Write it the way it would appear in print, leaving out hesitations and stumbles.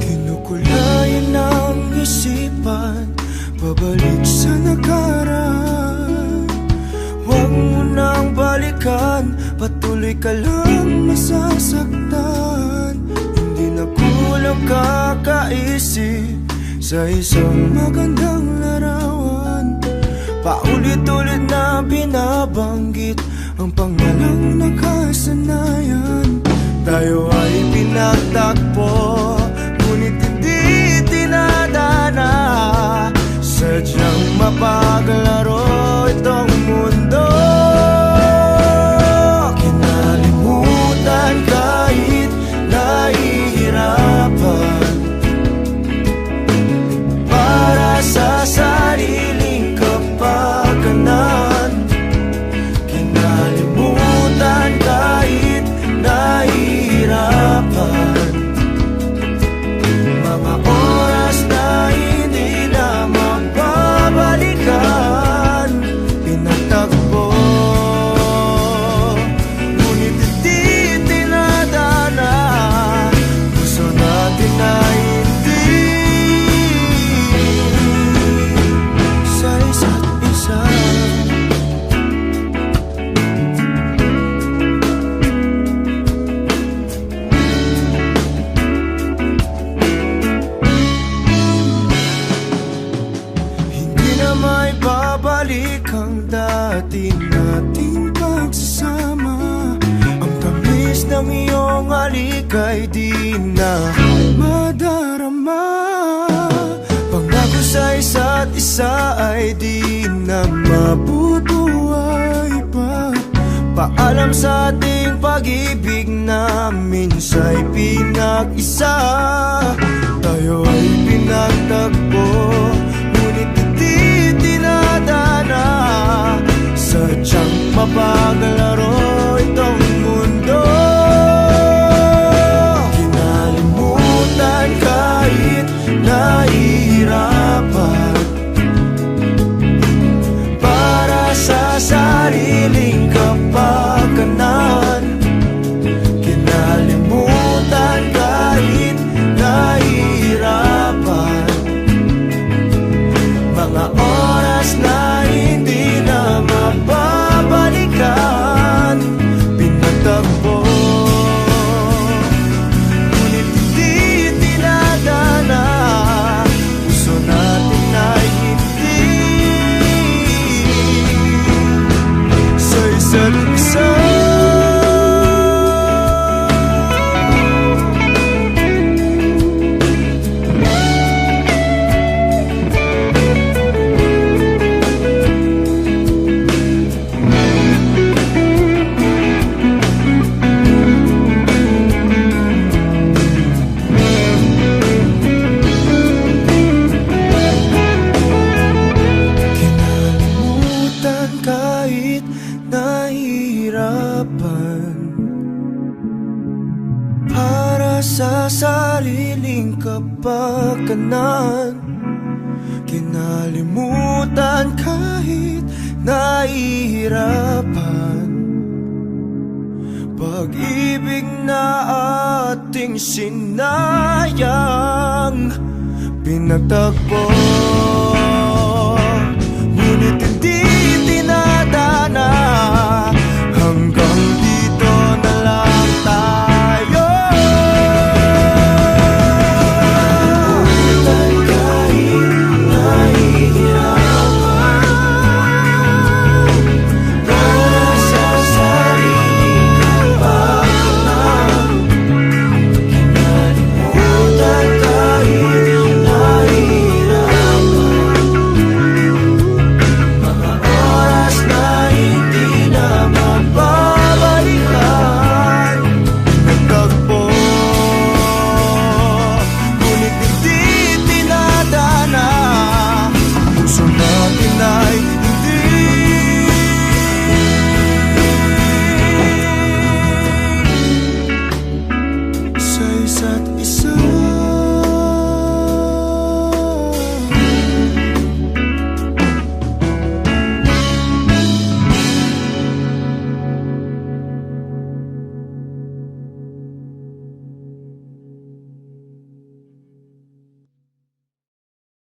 Kinukulayan ng isipan, pabalik sa nakaraan. Huwag mo nang balikan, patuloy ka lang masasaktan. Hindi na kulang kakaisip sa isang magandang larawan. Paulit-ulit na binabanggit ang pangalang nakasanayan. Tayo ay pinagtagpo, ngunit hindi tinadana. Sadyang mapaglaro itong mundo. Kinalimutan kahit nahihirapan, para sa sariling kapakanan. Kinalimutan kahit nahihirapan, mga oras na hindi na mababalikan. Pinagtagpo, ngunit hindi tinadana. Gusto natin na hindi sa isa't isa. Hindi na may babalik ang dati nating pagsasama. Ang tamis ng iyong halik ay di na madarama. Pangako sa isa't isa ay di na mabubuhay pa. Paalam sa ating pag-ibig na minsa'y pinag-isa. Tayo ay pinagtagpo, ngunit hindi tinadana. Sadyang mapaglaro itong mundo. Kinalimutan kahit nahihirapan, para sa sariling kapakanan. Kinalimutan kahit nahihirapan, mga oras na hindi na mababalikan. Pinagtagpo, ngunit hindi tinadana. Gusto natin na hindi sa isa't isa. Kinalimutan kahit nahihirapan, para sa sariling kapakanan. Kinalimutan kahit nahihirapan, pag-ibig na ating sinayang. Pinagtagpo, ngunit hindi